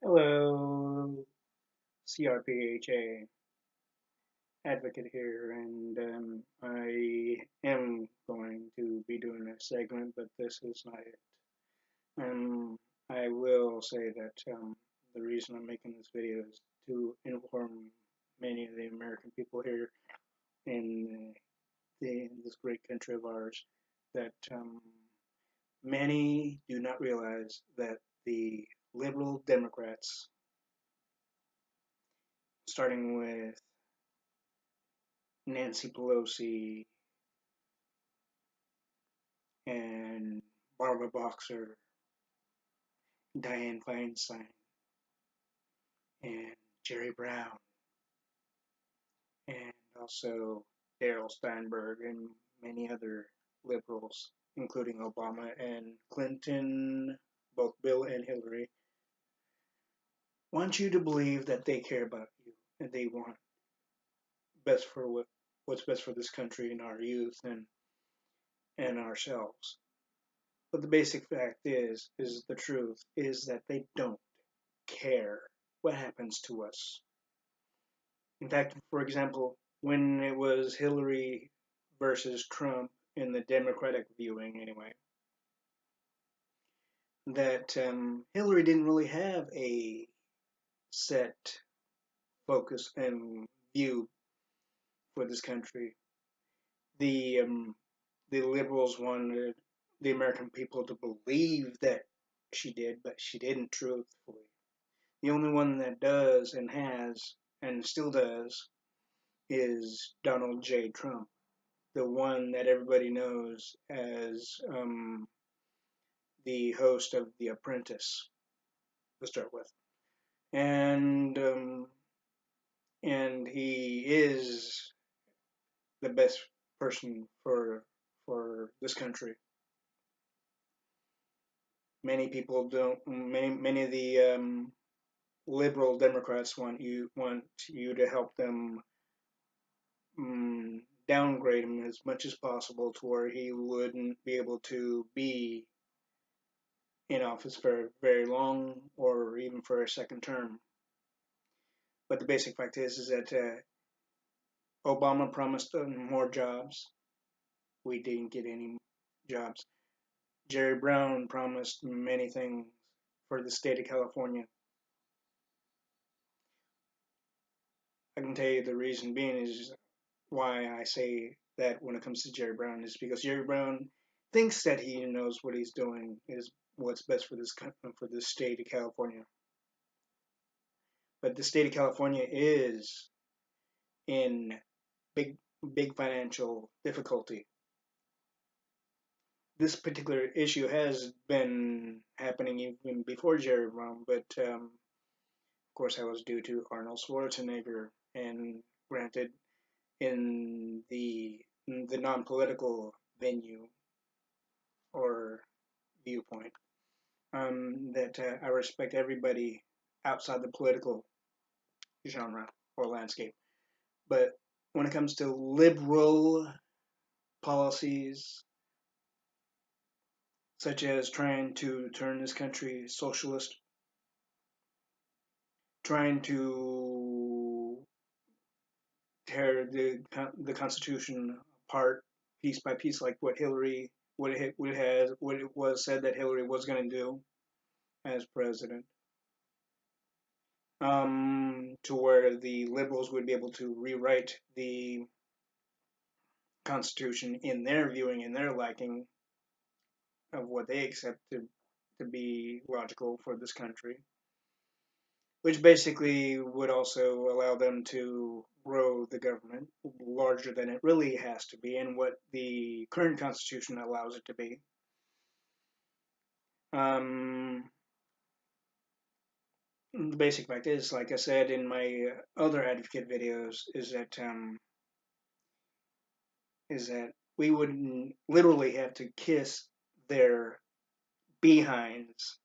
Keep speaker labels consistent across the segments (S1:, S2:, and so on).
S1: Hello, C.R.P.H.A. advocate here, and I am going to be doing a segment, but this is not it. I will say that the reason I'm making this video is to inform many of the American people here in this great country of ours that many do not realize that the liberal Democrats, starting with Nancy Pelosi and Barbara Boxer, Dianne Feinstein, and Jerry Brown, and also Darrell Steinberg and many other liberals, including Obama and Clinton, both Bill and Hillary, want you to believe that they care about you and they want best for what's best for this country and our youth and ourselves. But the basic fact is the truth is that they don't care what happens to us. In fact, for example, when it was Hillary versus Trump in the Democratic viewing, anyway, that Hillary didn't really have a set focus and view for this country. The um, the liberals wanted the American people to believe that she did, but she didn't truthfully. The only one that does and has and still does is Donald J. Trump, the one that everybody knows as the host of The Apprentice to start with, and and he is the best person for this country. Many people don't. Many of the liberal Democrats want you to help them downgrade him as much as possible to where he wouldn't be able to be in office for very long or even for a second term. But the basic fact is that Obama promised more jobs. We didn't get any jobs. Jerry Brown promised many things for the state of California. I can tell you the reason being is why I say that when it comes to Jerry Brown is because Jerry Brown thinks that he knows what he's doing is what's best for this state of California. But the state of California is in big big financial difficulty. This particular issue has been happening even before Jerry Brown, but of course that was due to Arnold Schwarzenegger, and granted, in the non-political venue or viewpoint, that I respect everybody outside the political genre or landscape. But when it comes to liberal policies, such as trying to turn this country socialist, trying to tear the Constitution apart piece by piece, like what it was said that Hillary was going to do as president, to where the liberals would be able to rewrite the Constitution in their viewing, in their liking of what they accept to be logical for this country, which basically would also allow them to grow the government larger than it really has to be and what the current Constitution allows it to be. Um, the basic fact is, like I said in my other advocate videos, is that we would literally have to kiss their behinds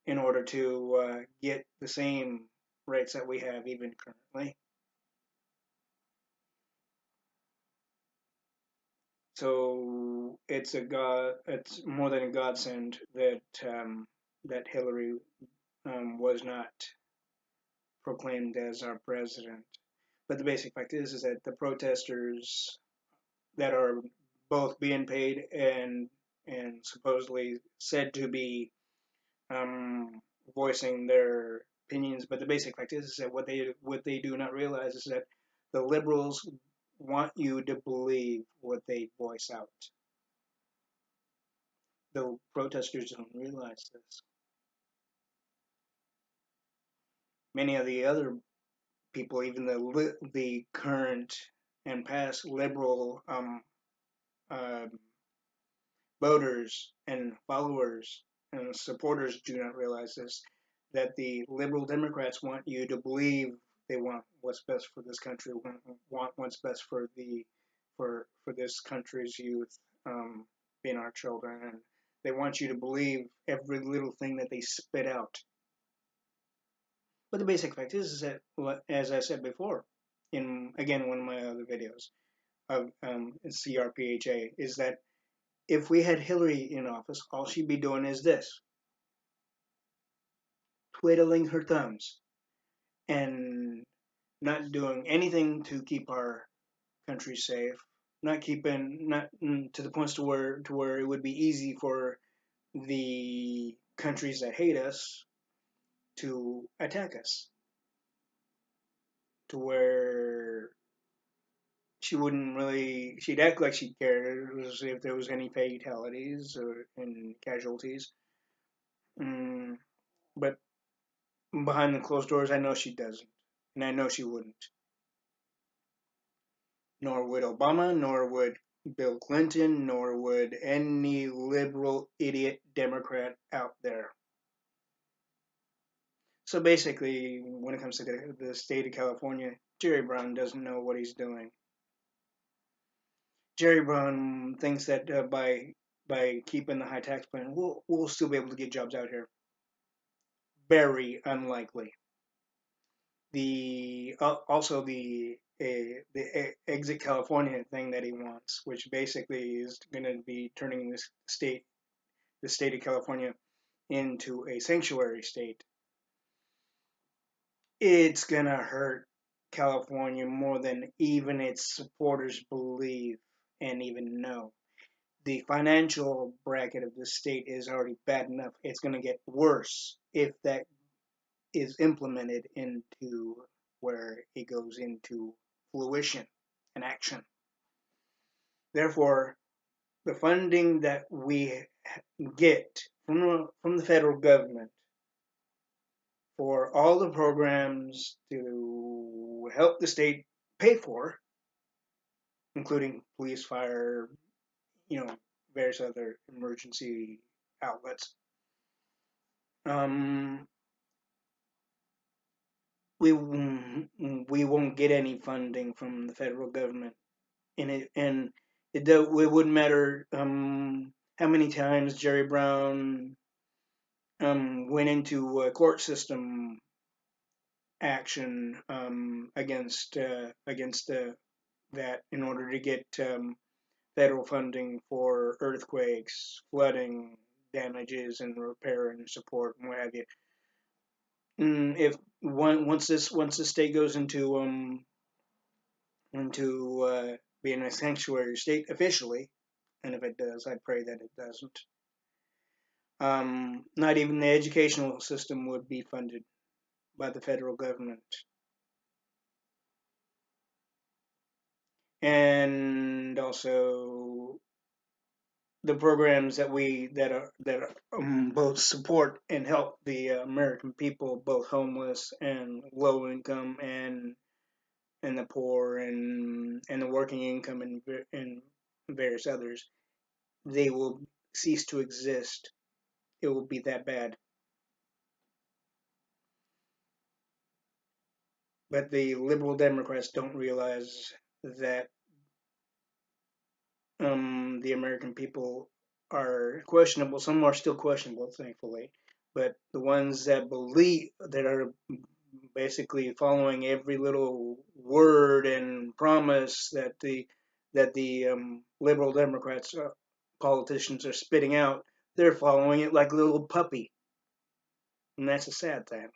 S1: in order to get the same rights that we have even currently. So it's more than a godsend that that Hillary was not proclaimed as our president. But the basic fact is that the protesters that are both being paid and supposedly said to be um, voicing their opinions. But the basic fact is that what they do not realize is that the liberals want you to believe what they voice out. The protesters don't realize this. Many of the other people, even the current and past liberal uh, voters and followers and supporters, do not realize this, that the liberal Democrats want you to believe they want what's best for this country, want what's best for this country's youth, being our children, and they want you to believe every little thing that they spit out. But the basic fact is that, as I said before, in again one of my other videos of C.R.P.H.A, is that if we had Hillary in office, all she'd be doing is this: twiddling her thumbs and not doing anything to keep our country safe, not to the points to where it would be easy for the countries that hate us to attack us, to where she'd act like she cared if there was any fatalities or and casualties. Mm, but behind the closed doors, I know she doesn't, and I know she wouldn't. Nor would Obama, nor would Bill Clinton, nor would any liberal idiot Democrat out there. So basically, when it comes to the state of California, Jerry Brown doesn't know what he's doing. Jerry Brown thinks that by keeping the high tax plan, we'll still be able to get jobs out here. Very unlikely. Also the exit California thing that he wants, which basically is going to be turning the state of California into a sanctuary state. It's going to hurt California more than even its supporters believe and even know. The financial bracket of the state is already bad enough. It's going to get worse if that is implemented into where it goes into fruition and action. Therefore, the funding that we get from the federal government for all the programs to help the state pay for, including police, fire, various other emergency outlets. Um, we won't get any funding from the federal government, it wouldn't matter how many times Jerry Brown went into court system action against that in order to get federal funding for earthquakes, flooding, damages, and repair and support and what have you. If once the state goes into being a sanctuary state officially, and if it does, I pray that it doesn't. Not even the educational system would be funded by the federal government, and also the programs that both support and help the American people, both homeless and low income, and the poor and the working income and various others, they will cease to exist. It will be that bad. But the liberal Democrats don't realize that the American people are questionable. Some are still questionable, thankfully. But the ones that are basically following every little word and promise that the liberal Democrats politicians are spitting out, they're following it like a little puppy. And that's a sad thing.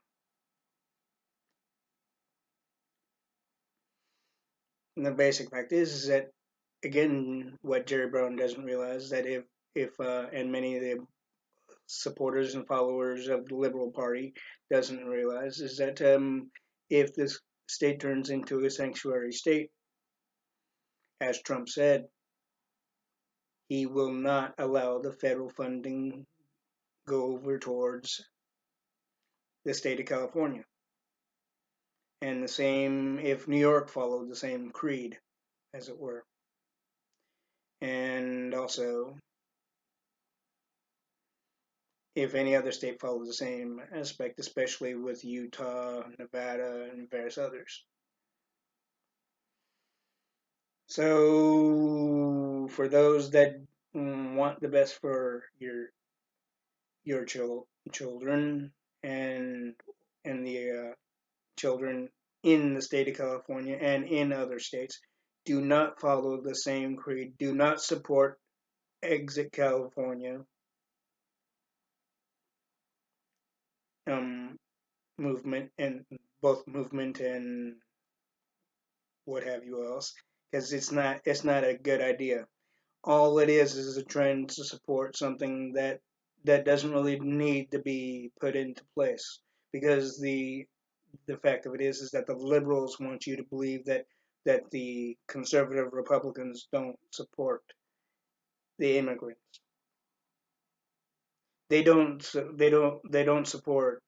S1: And the basic fact is that, again, what Jerry Brown doesn't realize is that if and many of the supporters and followers of the Liberal Party doesn't realize is that if this state turns into a sanctuary state, as Trump said, he will not allow the federal funding go over towards the state of California. And the same if New York followed the same creed, as it were. And also, if any other state followed the same aspect, especially with Utah, Nevada, and various others. So, for those that want the best for your children and the children in the state of California and in other states, do not follow the same creed. Do not support Exit California um, movement and both movement and what have you else, because it's not a good idea. All it is a trend to support something that doesn't really need to be put into place, because the fact of it is that the liberals want you to believe that the conservative Republicans don't support the immigrants. They don't support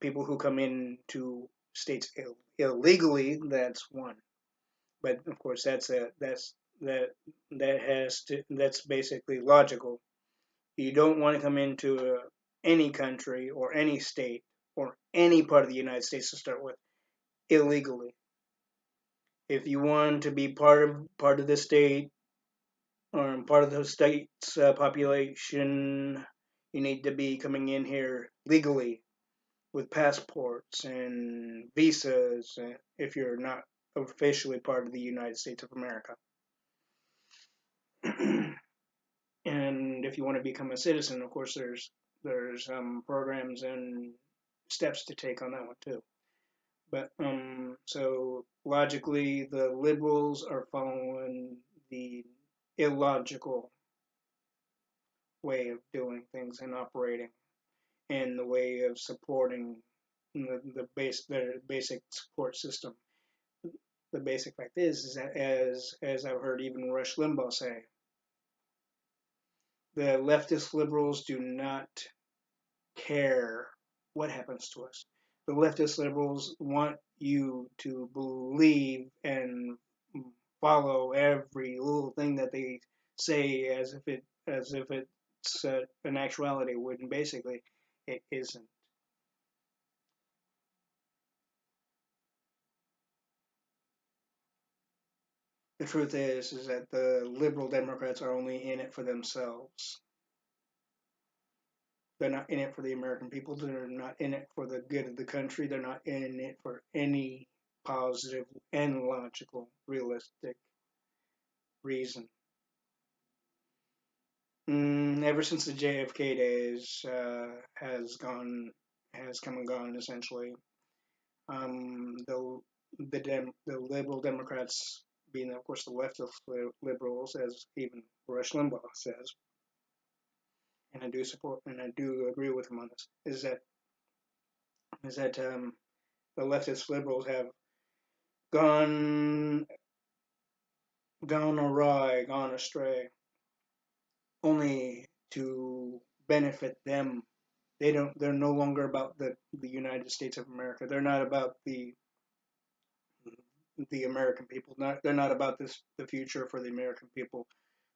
S1: people who come into states illegally. That's one. But of course that that's basically logical. You don't want to come into any country or any state or any part of the United States to start with illegally. If you want to be part of the state or part of the state's population, you need to be coming in here legally with passports and visas if you're not officially part of the United States of America. And if you want to become a citizen, of course, there's programs and steps to take on that one too. But so logically, the liberals are following the illogical way of doing things and operating, and the way of supporting the basic support system. The basic fact is that as I've heard even Rush Limbaugh say, the leftist liberals do not care what happens to us. The leftist liberals want you to believe and follow every little thing that they say as if it's an actuality, when basically it isn't. The truth is that the liberal Democrats are only in it for themselves. They're not in it for the American people. They're not in it for the good of the country. They're not in it for any positive and logical, realistic reason. Ever since the JFK days has come and gone essentially. The liberal Democrats, being of course the leftist liberals, as even Rush Limbaugh says, and I do support and I do agree with him on this, is that the leftist liberals have gone gone awry, gone astray, only to benefit them. They're no longer about the United States of America. They're not about the American people. They're not about the future for the American people.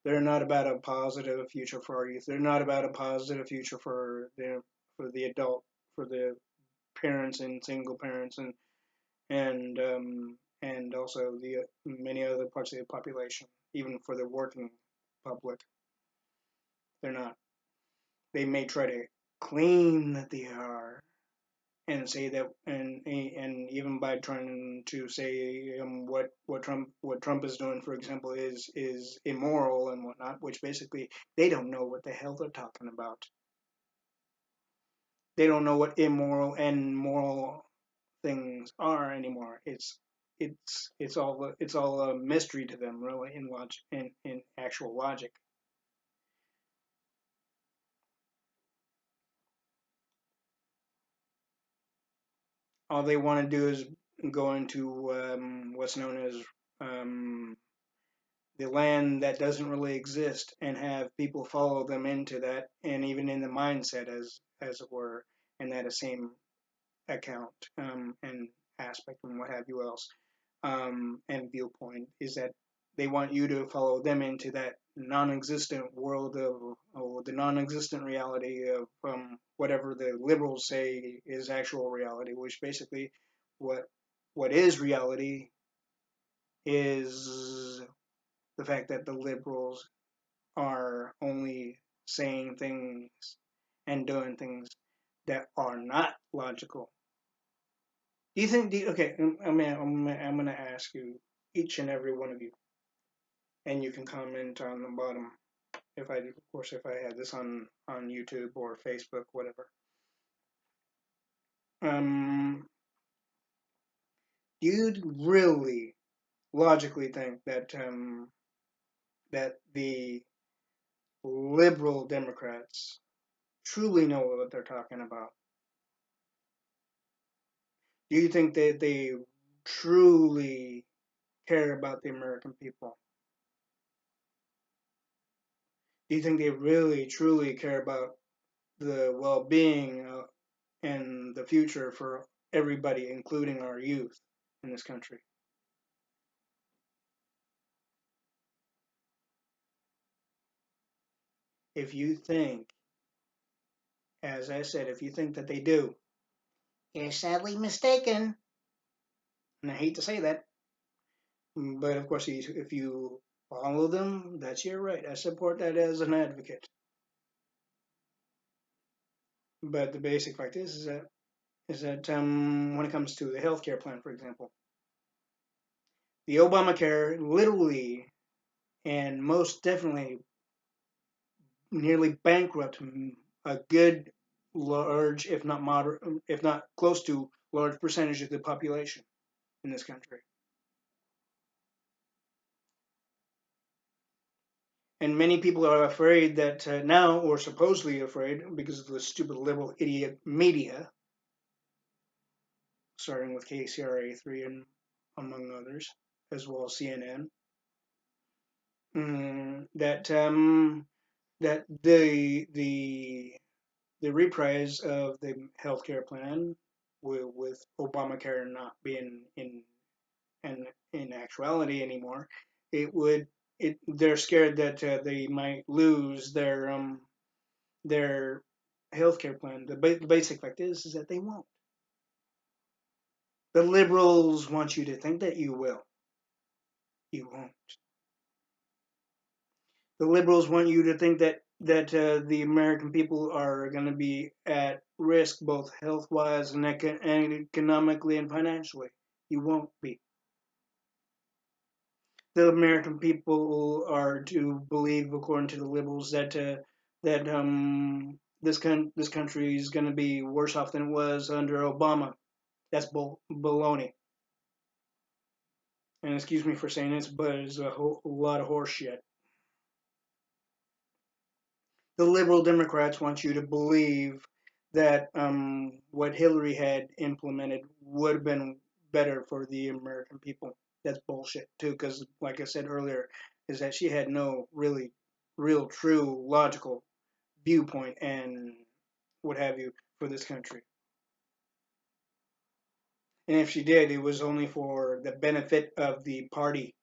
S1: They're not about a positive future for our youth. They're not about a positive future for the adult, for the parents and single parents, and also the many other parts of the population, even for the working public. They're not. They may try to claim that they are, and say that, and even by trying to say what Trump is doing, for example, is immoral and whatnot, which basically they don't know what the hell they're talking about. they don't know what immoral and moral things are anymore. It's all a mystery to them, really, in logic, in actual logic. All they want to do is go into what's known as um, the land that doesn't really exist, and have people follow them into that, and even in the mindset, as it were, in that same account and aspect and what have you else, and viewpoint is that they want you to follow them into that non-existent world of, or the non-existent reality of whatever the liberals say is actual reality, which basically what what is reality is the fact that the liberals are only saying things and doing things that are not logical. Do you think? Okay, I'm gonna ask you, each and every one of you, and you can comment on the bottom. If I, of course, if I had this on YouTube or Facebook, whatever. Um, do you really logically think that that the liberal Democrats truly know what they're talking about? Do you think that they truly care about the American people? Do you think they really truly care about the well-being and the future for everybody, including our youth in this country? If you think, as I said, if you think that they do, you're sadly mistaken. And I hate to say that, but of course, if you follow them, that's your right. I support that as an advocate. But the basic fact is that when it comes to the healthcare plan, for example, the Obamacare literally and most definitely nearly bankrupt a good large, if not moderate, if not close to large percentage of the population in this country. And many people are afraid that now, or supposedly afraid, because of the stupid liberal idiot media, starting with KCRA3 and among others, as well as CNN, that that the reprise of the healthcare plan with Obamacare not being in actuality anymore, it would they're scared that they might lose their healthcare plan. The basic fact is that they won't. The liberals want you to think that you will. You won't. The liberals want you to think that the American people are going to be at risk both health wise and economically and financially. You won't be. The American people are to believe, according to the liberals, that this country is going to be worse off than it was under Obama. That's baloney. And excuse me for saying this, but it's a lot of horse shit. The liberal Democrats want you to believe that what Hillary had implemented would have been better for the American people. That's bullshit too, because like I said earlier, is that she had no really, real, true, logical viewpoint and what have you for this country. And if she did, it was only for the benefit of the party,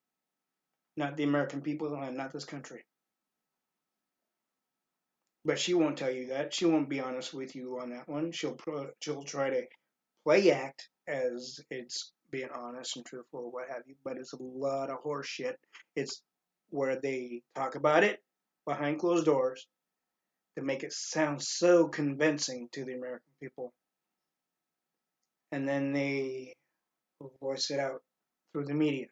S1: not the American people and not this country. But she won't tell you that. She won't be honest with you on that one. She'll try to play act as it's being honest and truthful, what have you. But it's a lot of horse shit. It's where they talk about it behind closed doors to make it sound so convincing to the American people, and then they voice it out through the media.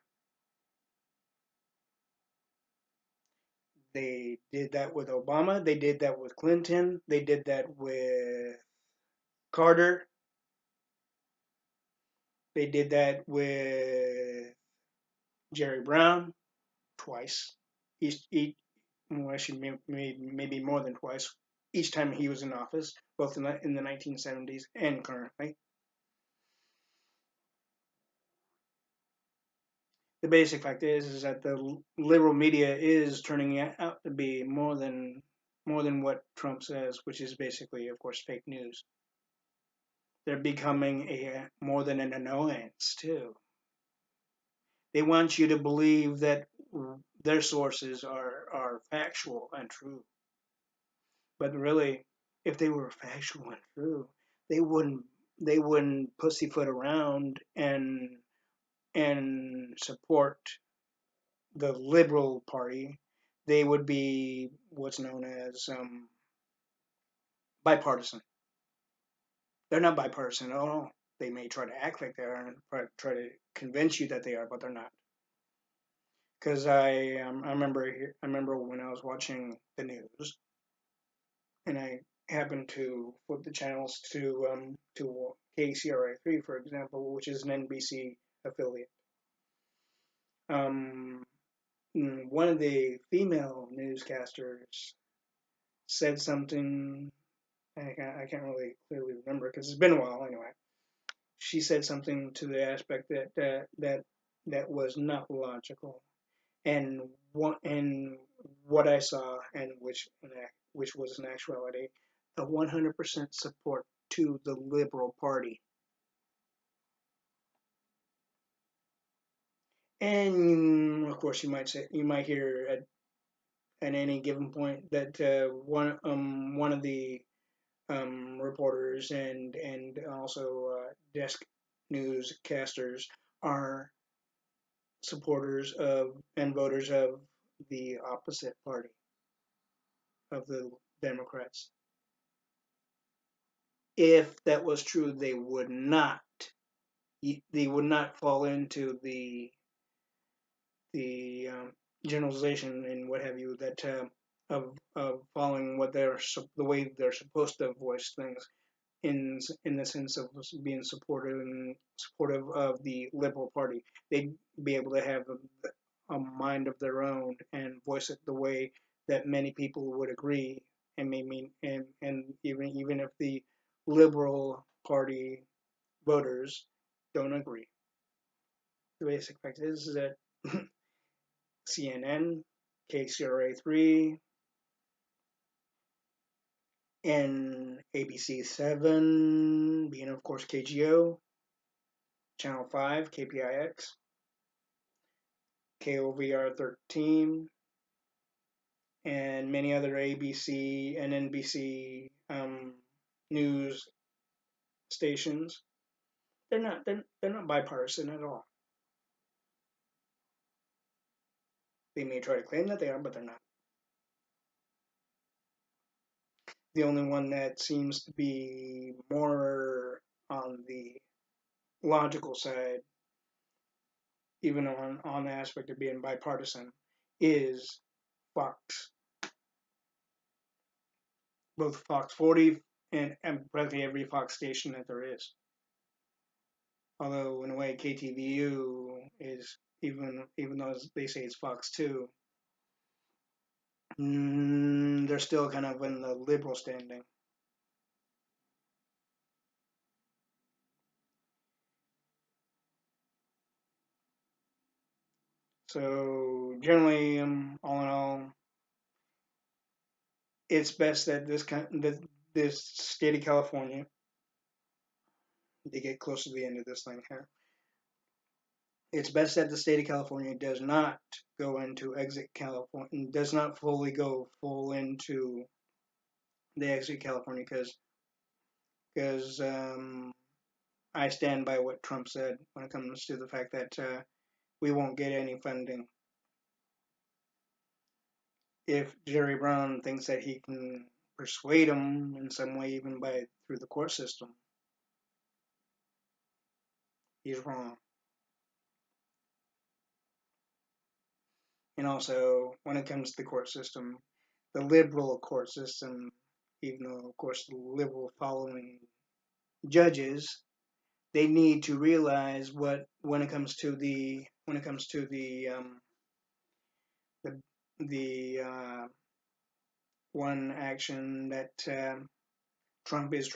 S1: They did that with Obama. They did that with Clinton. They did that with Carter, they did that with Jerry Brown twice. Each well, actually, maybe more than twice. Each time he was in office, both in the 1970s and currently. The basic fact is that the liberal media is turning out to be more than what Trump says, which is basically, of course, fake news. They're becoming a more than an annoyance too. They want you to believe that their sources are factual and true, but really, if they were factual and true, they wouldn't they wouldn't pussyfoot around and support the Liberal Party. They would be what's known as bipartisan. They're not bipartisan at all. They may try to act like they are and try to convince you that they are, but they're not. Because I remember when I was watching the news and I happened to flip the channels to KCRA3, for example, which is an NBC affiliate. Um, One of the female newscasters said something. I can't really clearly remember because it's been a while anyway. She said something to the aspect that was not logical, and what I saw, and which was in actuality a 100% support to the Liberal Party. And of course, you might hear at any given point that one of the reporters and also desk newscasters are supporters of and voters of the opposite party of the Democrats. If that was true, they would not fall into the generalization and what have you that of following the way they're supposed to voice things in the sense of being supportive of the Liberal Party. They'd be able to have a mind of their own and voice it the way that many people would agree, and even if the Liberal Party voters don't agree. The basic fact is that CNN, KCRA3, and ABC7, being of course KGO, Channel 5, KPIX, KOVR 13, and many other ABC and NBC news stations. They're not bipartisan at all. They may try to claim that they are, but they're not. The only one that seems to be more on the logical side, even on the aspect of being bipartisan, is Fox. Both Fox 40 and practically every Fox station that there is. Although in a way KTVU is even though they say it's Fox 2, they're still kind of in the liberal standing. So generally, all in all, it's best that this state of California, to get close to the end of this thing here, it's best that the state of California does not go into exit California, does not fully go full into the exit California because I stand by what Trump said when it comes to the fact that we won't get any funding. If Jerry Brown thinks that he can persuade him in some way, even by through the court system, he's wrong. And also, when it comes to the court system, the liberal court system, even though, of course, the liberal following judges, they need to realize what when it comes to the the one action that Trump has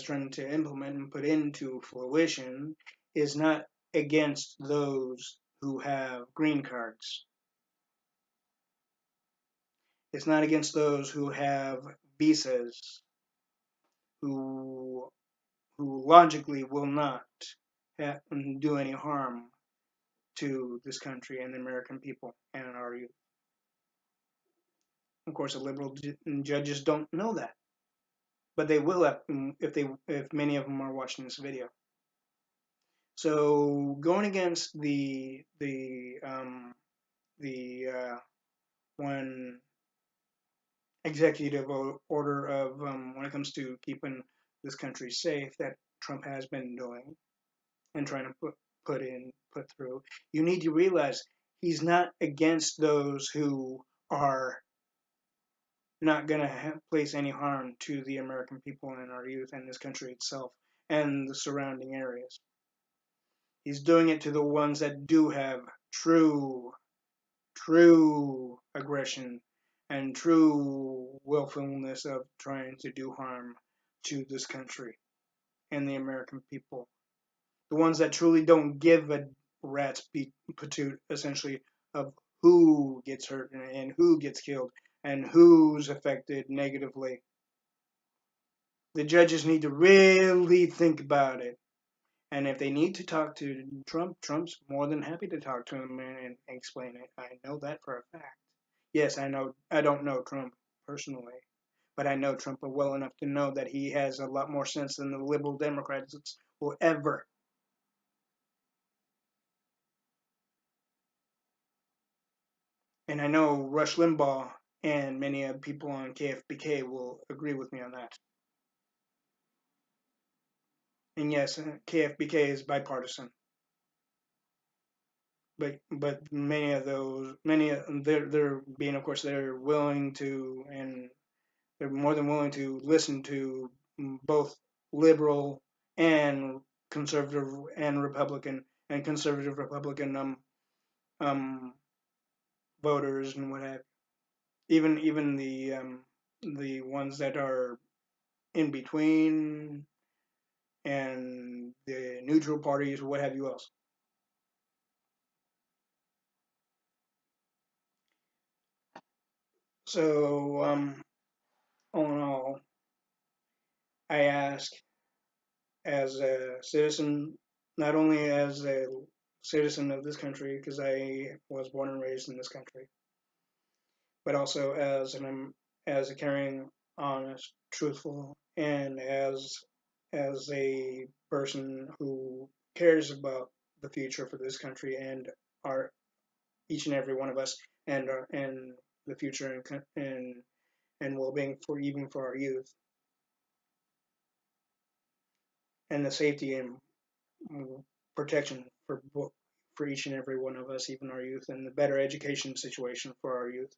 S1: trying to implement and put into fruition is not against those who have green cards. It's not against those who have visas, who logically will not do any harm to this country and the American people and our youth. Of course, the liberal judges don't know that, but they will if many of them are watching this video. So going against one executive order of when it comes to keeping this country safe that Trump has been doing and trying to put through, you need to realize he's not against those who are not going to place any harm to the American people and our youth and this country itself and the surrounding areas. He's doing it to the ones that do have true aggression and true willfulness of trying to do harm to this country and the American people. The ones that truly don't give a rat's patoot, essentially, of who gets hurt and who gets killed and who's affected negatively. The judges need to really think about it. And if they need to talk to Trump, Trump's more than happy to talk to him and explain it. I know that for a fact. Yes, I know. I don't know Trump personally, but I know Trump well enough to know that he has a lot more sense than the liberal Democrats will ever. And I know Rush Limbaugh and many people on K.F.P.K. will agree with me on that. And yes, K.F.P.K. is bipartisan. But many of those they're being, of course, they're willing to, and they're more than willing to listen to both liberal and conservative and conservative Republican um voters and what have even the ones that are in between and the neutral parties, what have you else. So all in all, I ask, as a citizen, not only as a citizen of this country, because I was born and raised in this country, but also as a caring, honest, truthful, and as a person who cares about the future for this country and our each and every one of us and the future and well-being for even for our youth and the safety and protection for each and every one of us, even our youth, and the better education situation for our youth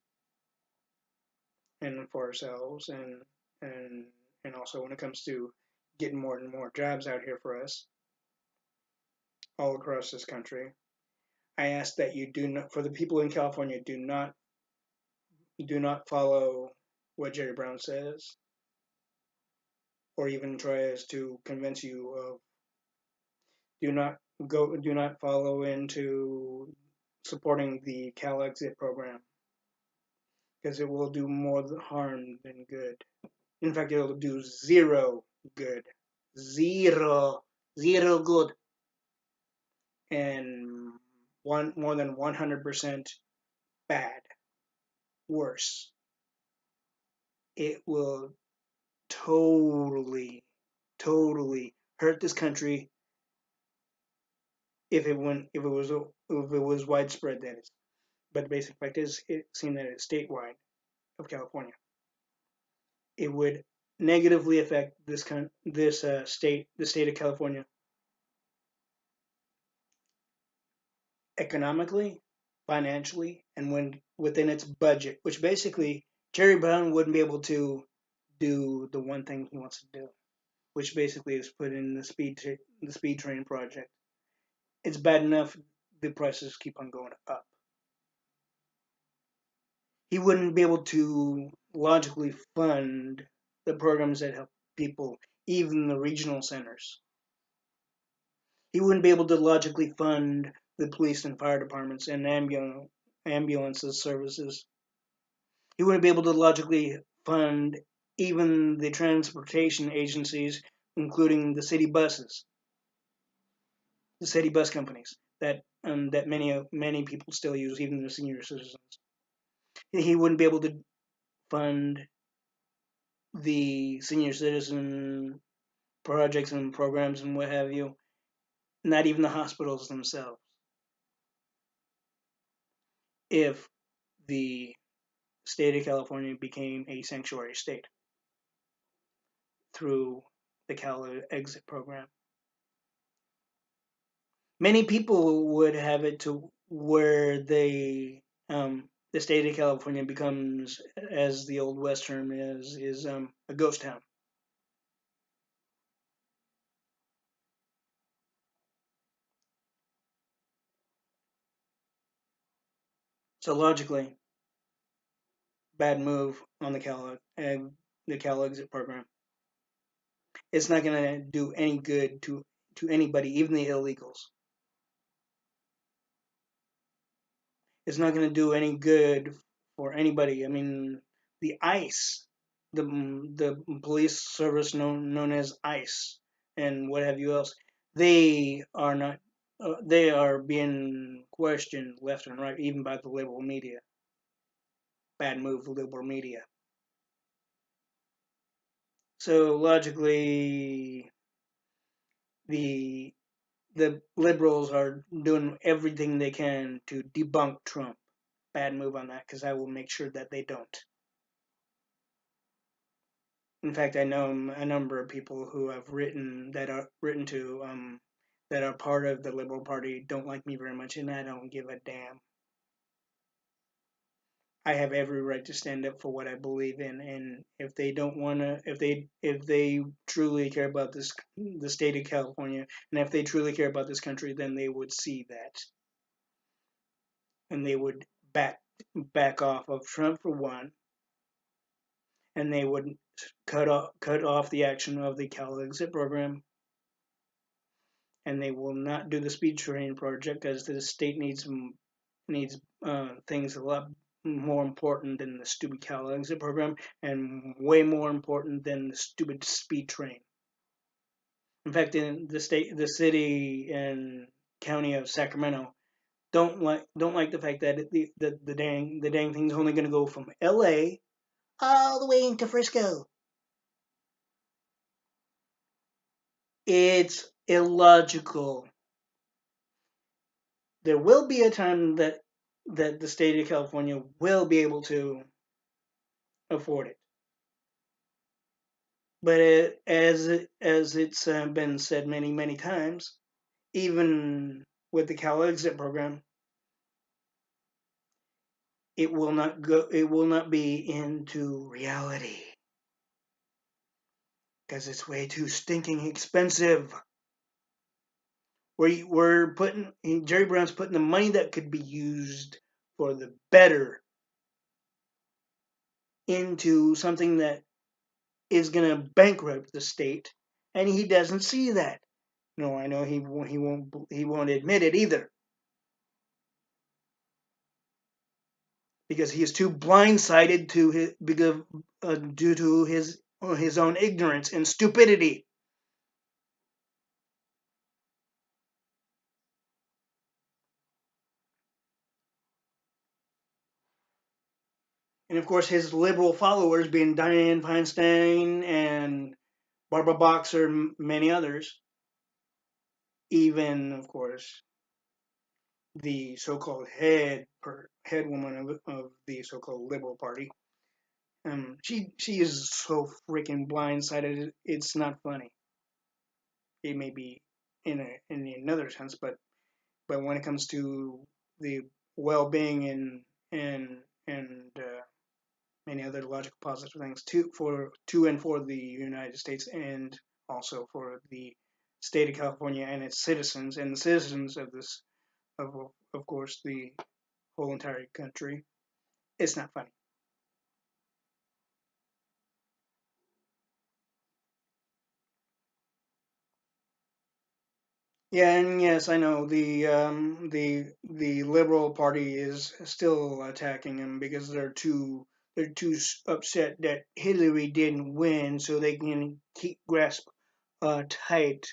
S1: and for ourselves, and and also when it comes to getting more and more jobs out here for us all across this country. I ask that you do not, for the people in California, do not follow what Jerry Brown says, or even tries to convince you of. Do not follow into supporting the Cal Exit program, because it will do more harm than good. In fact, it'll do zero good. Zero. Zero good. And more than 100% bad. Worse. It will totally hurt this country if it was widespread, that is. But the basic fact is, it seemed that it's statewide of California. It would negatively affect the state of California, economically, financially, and within its budget, which basically Jerry Brown wouldn't be able to do the one thing he wants to do. which basically is put in the speed train project. It's bad enough the prices keep on going up. He wouldn't be able to logically fund the programs that help people, even the regional centers. He wouldn't be able to logically fund the police and fire departments and ambulances services. He wouldn't be able to logically fund even the transportation agencies, including the city buses, the city bus companies that many people still use, even the senior citizens. He wouldn't be able to fund the senior citizen projects and programs and what have you. Not even the hospitals themselves. If the state of California became a sanctuary state through the Cal Exit program. Many people would have it to where the state of California becomes, as the old West term is a ghost town. So logically, bad move on the Cal Exit program. It's not going to do any good to anybody, even the illegals. It's not going to do any good for anybody. I mean, the ICE, the police service known as ICE, and what have you else, they are not. They are being questioned left and right, even by the liberal media. Bad move, liberal media. So logically, the the liberals are doing everything they can to debunk Trump. Bad move on that, because I will make sure that they don't. In fact, I know a number of people who have written to that are part of the Liberal Party don't like me very much, and I don't give a damn. I have every right to stand up for what I believe in, and if they don't want to, if they truly care about the state of California, and if they truly care about this country, then they would see that, and they would back off of Trump for one, and they would cut off the action of the Cal Exit program, and they will not do the speed train project, as the state needs things a lot more important than the stupid Cal Exit program, and way more important than the stupid speed train. In fact, in the city and county of Sacramento don't like the fact that the dang thing's only going to go from L.A. all the way into Frisco. It's illogical. There will be a time that the state of California will be able to afford it. But as it's been said many times, even with the Cal Exit program, it will not go. It will not be into reality because it's way too stinking expensive. We're putting Jerry Brown's putting the money that could be used for the better into something that is going to bankrupt the state, and he doesn't see that. No, I know he won't admit it either, because he is too blindsided to his because due to his own ignorance and stupidity. And of course, his liberal followers, being Dianne Feinstein and Barbara Boxer, many others, even of course the so-called head woman of the so-called Liberal Party. She is so freaking blindsided. It's not funny. It may be in another sense, but when it comes to the well-being and many other logical positive things to and for the United States and also for the state of California and its citizens, and the citizens of this, of course, the whole entire country. It's not funny. Yeah, and yes, I know the Liberal Party is still attacking him because they're too upset that Hillary didn't win, so they can keep grasp a tight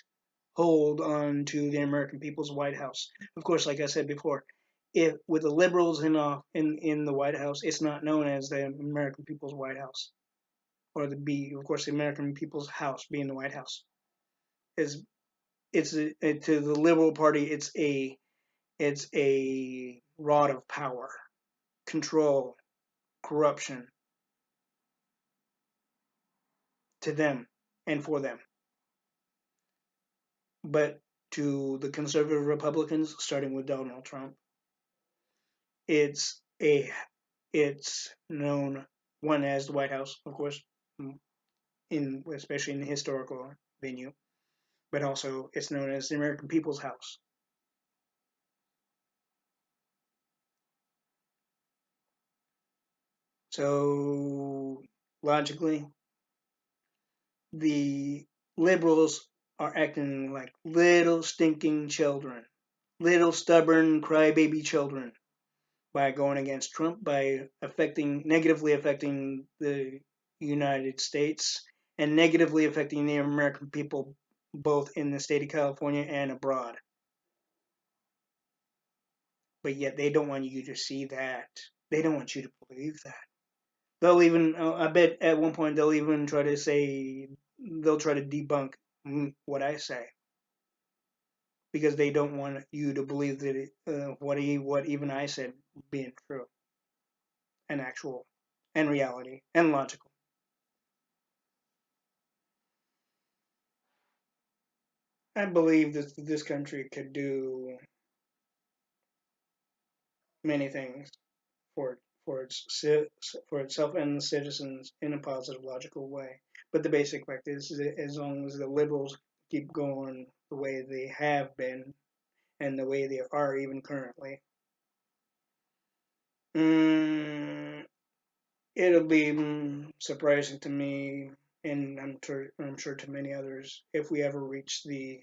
S1: hold on to the American people's White House. Of course, like I said before, if with the liberals in the White House, it's not known as the American people's White House, or of course the American people's House being the White House. Is to the Liberal Party, it's a rod of power, control, corruption to them and for them. But to the conservative Republicans, starting with Donald Trump, it's a it's known one as the White House, of course, in especially in the historical venue, but also it's known as the American People's House. So logically, the liberals are acting like little stinking children, little stubborn crybaby children by going against Trump, by negatively affecting the United States and negatively affecting the American people both in the state of California and abroad. But yet they don't want you to see that. They don't want you to believe that. They'll even, I bet at one point they'll even they'll try to debunk what I say because they don't want you to believe that what even I said being true and actual and reality and logical. I believe that this country could do many things for for itself and the citizens in a positive, logical way. But the basic fact is that as long as the liberals keep going the way they have been and the way they are even currently, mm, it'll be surprising to me, and I'm sure to many others, if we ever reach the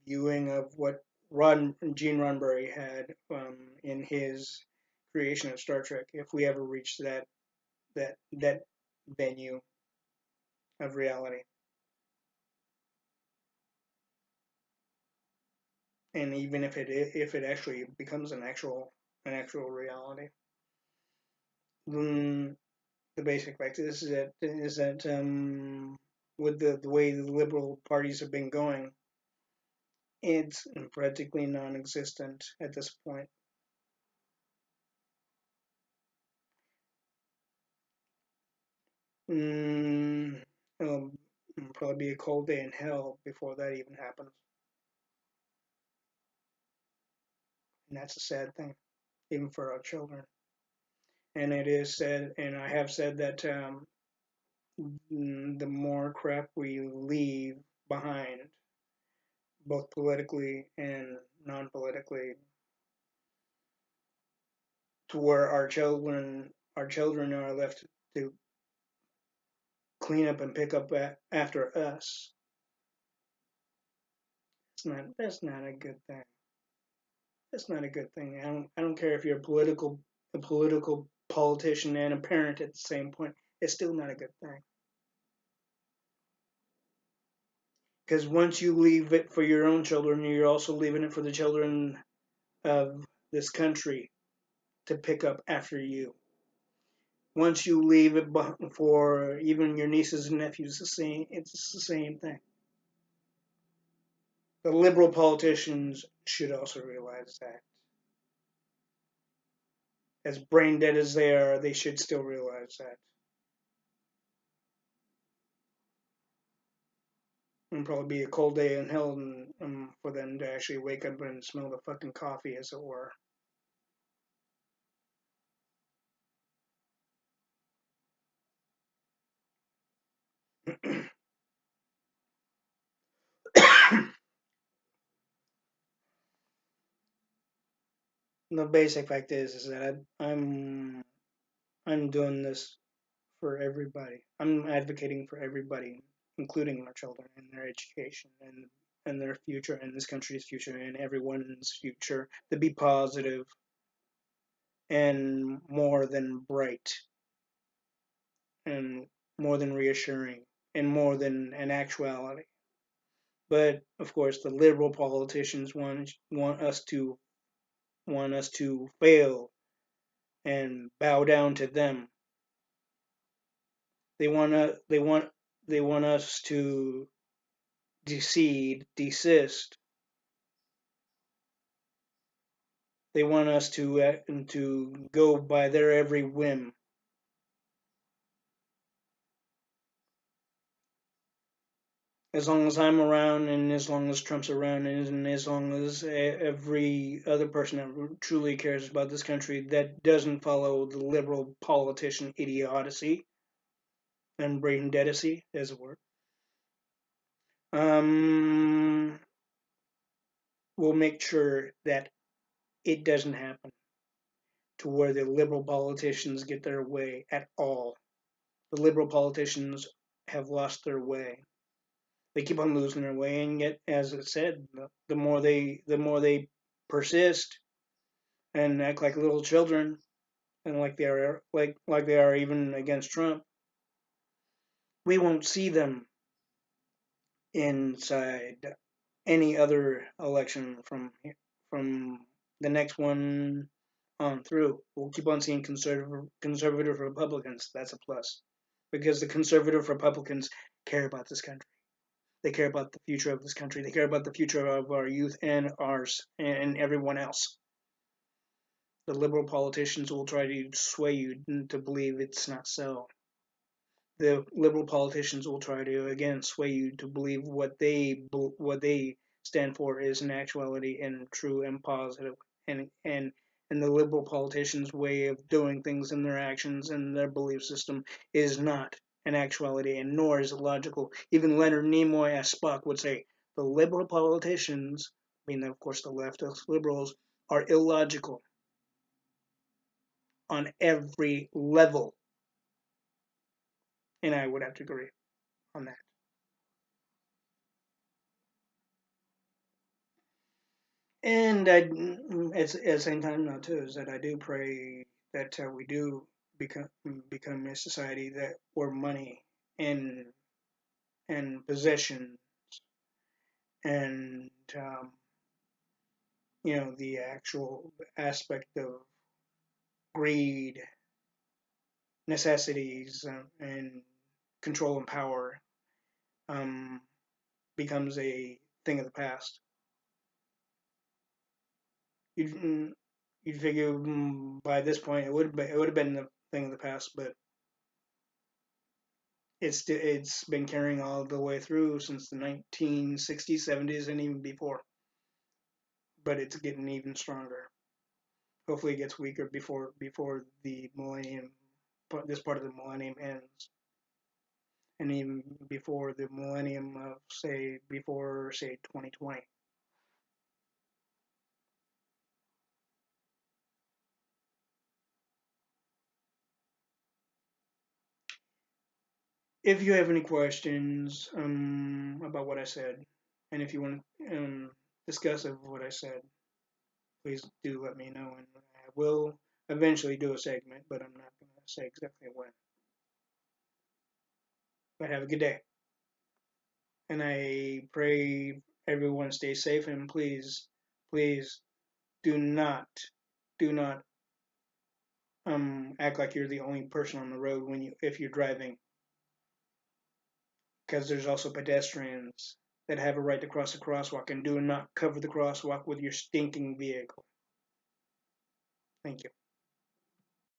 S1: viewing of what Gene Roddenberry had in his creation of Star Trek. If we ever reach that venue of reality, and even if it actually becomes an actual reality, then the basic fact is that with the way the liberal parties have been going, it's practically non-existent at this point. Mm, it'll probably be a cold day in hell before that even happens, and that's a sad thing, even for our children. And it is said, and I have said that the more crap we leave behind, both politically and non-politically, to where our children are left to clean up and pick up after us. That's not a good thing. That's not a good thing. I don't care if you're a political politician and a parent at the same point. It's still not a good thing. Because once you leave it for your own children, you're also leaving it for the children of this country to pick up after you. Once you leave it for even your nieces and nephews, it's the same thing. The liberal politicians should also realize that. As brain dead as they are, they should still realize that. It'll probably be a cold day in hell for them to actually wake up and smell the fucking coffee, as it were. the basic fact is that I'm doing this for everybody. I'm advocating for everybody, including our children and their education and their future and this country's future and everyone's future to be positive and more than bright and more than reassuring and more than an actuality. But of course, the liberal politicians want us to fail and bow down to them. They want to, they want us to decede, desist. They want us to go by their every whim. As long as I'm around, and as long as Trump's around, and as long as every other person that truly cares about this country that doesn't follow the liberal politician idiocy and brain deadacy, as it were, um, will make sure that it doesn't happen to where the liberal politicians get their way at all. The liberal politicians have lost their way. They keep on losing their way, and yet, as it said, the more they persist and act like little children, and like they are even against Trump, we won't see them inside any other election from the next one on through. We'll keep on seeing conservative Republicans. That's a plus, because the conservative Republicans care about this country. They care about the future of this country. They care about the future of our youth and ours and everyone else. The liberal politicians will try to sway you to believe it's not so. The liberal politicians will try to again sway you to believe what they stand for is an actuality and true and positive, and the liberal politicians' way of doing things and their actions and their belief system is not an actuality, and nor is it logical. Even Leonard Nimoy as Spock would say, the liberal politicians, I mean of course the leftist liberals, are illogical on every level, and I would have to agree on that. And at the same time, now too, is that I do pray that we do become a society that where money and possession and the actual aspect of greed, necessities, and control and power um, becomes a thing of the past. You'd you'd figure by this point it would have been the thing of the past, but it's been carrying all the way through since the 1960s, 70s, and even before. But it's getting even stronger. Hopefully, it gets weaker before the millennium, this part of the millennium ends, and even before the millennium of say 2020. If you have any questions about what I said, and if you want to discuss of what I said, please do let me know, and I will eventually do a segment, but I'm not going to say exactly when. But have a good day. And I pray everyone stays safe, and please, please do not, do not act like you're the only person on the road if you're driving, because there's also pedestrians that have a right to cross the crosswalk, and do not cover the crosswalk with your stinking vehicle. Thank you.